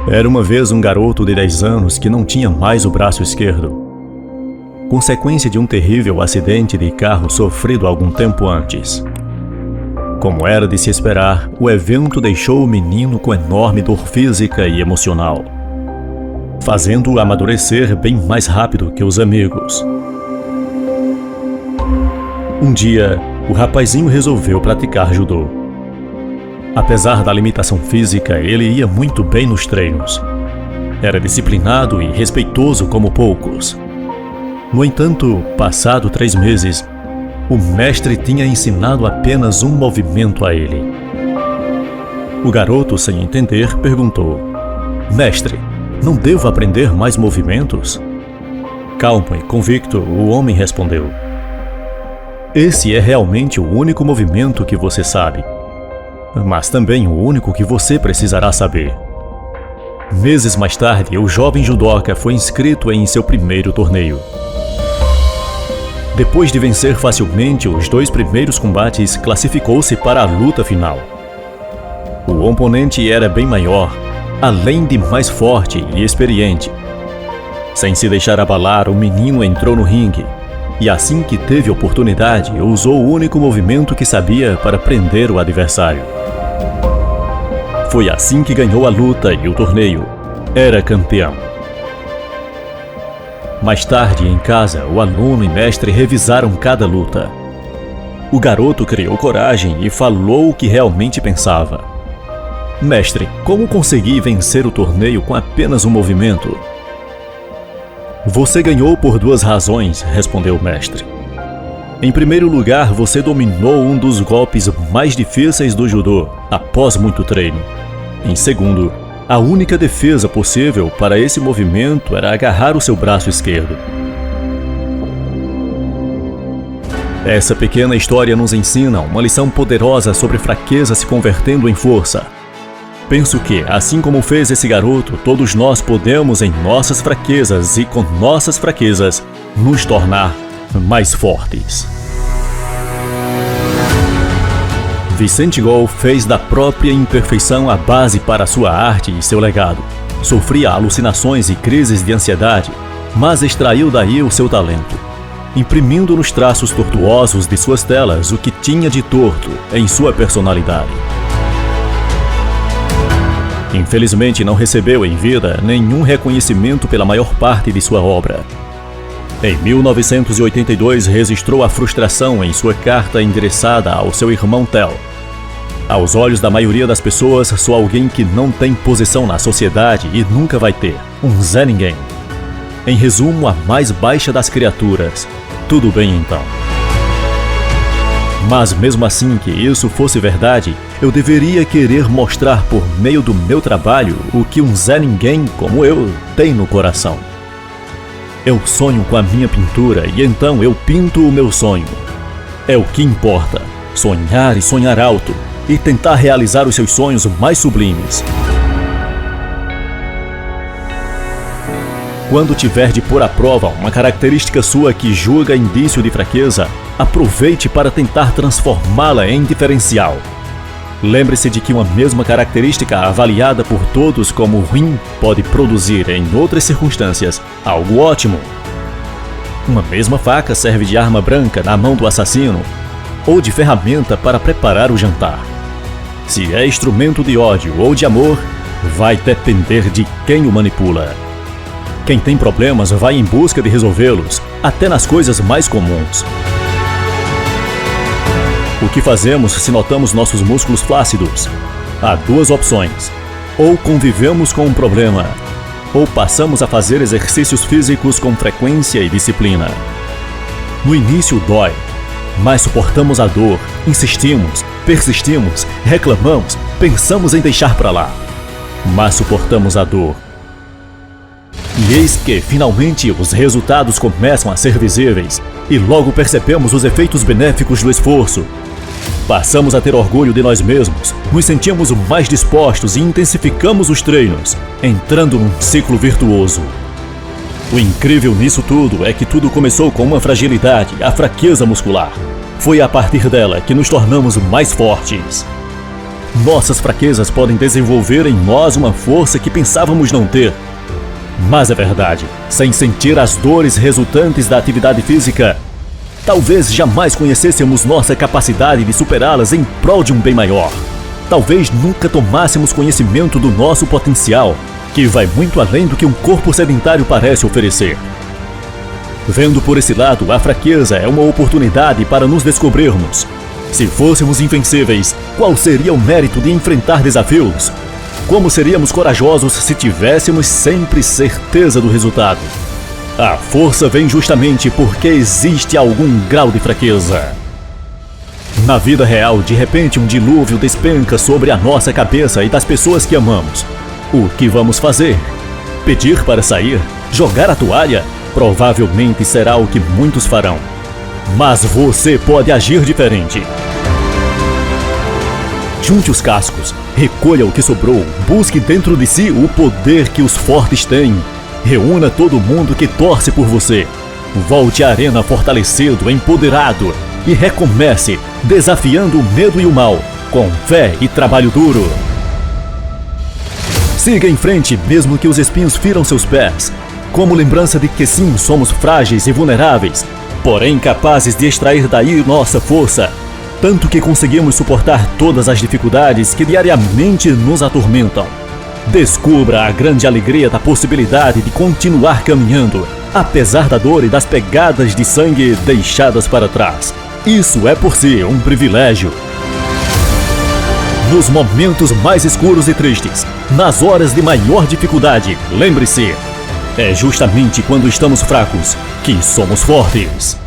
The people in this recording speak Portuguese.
Era uma vez um garoto de 10 anos que não tinha mais o braço esquerdo, consequência de um terrível acidente de carro sofrido algum tempo antes. Como era de se esperar, o evento deixou o menino com enorme dor física e emocional, fazendo-o amadurecer bem mais rápido que os amigos. Um dia, o rapazinho resolveu praticar judô. Apesar da limitação física, ele ia muito bem nos treinos. Era disciplinado e respeitoso como poucos. No entanto, passado 3 meses, o mestre tinha ensinado apenas um movimento a ele. O garoto, sem entender, perguntou: "Mestre, não devo aprender mais movimentos?" Calmo e convicto, o homem respondeu: "Esse é realmente o único movimento que você sabe, mas também o único que você precisará saber." Meses mais tarde, o jovem judoca foi inscrito em seu primeiro torneio. Depois de vencer facilmente os 2 primeiros combates, classificou-se para a luta final. O oponente era bem maior, além de mais forte e experiente. Sem se deixar abalar, o menino entrou no ringue e, assim que teve oportunidade, usou o único movimento que sabia para prender o adversário. Foi assim que ganhou a luta e o torneio. Era campeão. Mais tarde, em casa, o aluno e mestre revisaram cada luta. O garoto criou coragem e falou o que realmente pensava. "Mestre, como consegui vencer o torneio com apenas um movimento?" "Você ganhou por 2 razões", respondeu o mestre. "Em primeiro lugar, você dominou um dos golpes mais difíceis do judô, após muito treino. Em segundo, a única defesa possível para esse movimento era agarrar o seu braço esquerdo." Essa pequena história nos ensina uma lição poderosa sobre fraqueza se convertendo em força. Penso que, assim como fez esse garoto, todos nós podemos, em nossas fraquezas e com nossas fraquezas, nos tornar mais fortes. Vicente Gol fez da própria imperfeição a base para sua arte e seu legado. Sofria alucinações e crises de ansiedade, mas extraiu daí o seu talento, imprimindo nos traços tortuosos de suas telas o que tinha de torto em sua personalidade. Infelizmente, não recebeu em vida nenhum reconhecimento pela maior parte de sua obra. Em 1982, registrou a frustração em sua carta endereçada ao seu irmão Theo. Aos olhos da maioria das pessoas, sou alguém que não tem posição na sociedade e nunca vai ter. Um Zé Ninguém. Em resumo, a mais baixa das criaturas. Tudo bem então. Mas mesmo assim que isso fosse verdade, eu deveria querer mostrar por meio do meu trabalho o que um Zé Ninguém como eu tem no coração. Eu sonho com a minha pintura e então eu pinto o meu sonho. É o que importa, sonhar e sonhar alto e tentar realizar os seus sonhos mais sublimes. Quando tiver de pôr à prova uma característica sua que julga indício de fraqueza, aproveite para tentar transformá-la em diferencial. Lembre-se de que uma mesma característica avaliada por todos como ruim pode produzir, em outras circunstâncias, algo ótimo. Uma mesma faca serve de arma branca na mão do assassino ou de ferramenta para preparar o jantar. Se é instrumento de ódio ou de amor, vai depender de quem o manipula. Quem tem problemas vai em busca de resolvê-los, até nas coisas mais comuns. O que fazemos se notamos nossos músculos flácidos? Há 2 opções: ou convivemos com um problema, ou passamos a fazer exercícios físicos com frequência e disciplina. No início dói, mas suportamos a dor, insistimos, persistimos, reclamamos, pensamos em deixar para lá, mas suportamos a dor. E eis que, finalmente, os resultados começam a ser visíveis e logo percebemos os efeitos benéficos do esforço. Passamos a ter orgulho de nós mesmos, nos sentimos mais dispostos e intensificamos os treinos, entrando num ciclo virtuoso. O incrível nisso tudo é que tudo começou com uma fragilidade, a fraqueza muscular. Foi a partir dela que nos tornamos mais fortes. Nossas fraquezas podem desenvolver em nós uma força que pensávamos não ter. Mas é verdade, sem sentir as dores resultantes da atividade física, talvez jamais conhecêssemos nossa capacidade de superá-las em prol de um bem maior. Talvez nunca tomássemos conhecimento do nosso potencial, que vai muito além do que um corpo sedentário parece oferecer. Vendo por esse lado, a fraqueza é uma oportunidade para nos descobrirmos. Se fôssemos invencíveis, qual seria o mérito de enfrentar desafios? Como seríamos corajosos se tivéssemos sempre certeza do resultado? A força vem justamente porque existe algum grau de fraqueza. Na vida real, de repente um dilúvio despenca sobre a nossa cabeça e das pessoas que amamos. O que vamos fazer? Pedir para sair? Jogar a toalha? Provavelmente será o que muitos farão. Mas você pode agir diferente. Junte os cascos, recolha o que sobrou, busque dentro de si o poder que os fortes têm. Reúna todo mundo que torce por você. Volte à arena fortalecido, empoderado e recomece, desafiando o medo e o mal, com fé e trabalho duro. Siga em frente, mesmo que os espinhos firam seus pés, como lembrança de que sim, somos frágeis e vulneráveis, porém capazes de extrair daí nossa força, tanto que conseguimos suportar todas as dificuldades que diariamente nos atormentam. Descubra a grande alegria da possibilidade de continuar caminhando, apesar da dor e das pegadas de sangue deixadas para trás. Isso é por si um privilégio. Nos momentos mais escuros e tristes, nas horas de maior dificuldade, lembre-se, é justamente quando estamos fracos que somos fortes.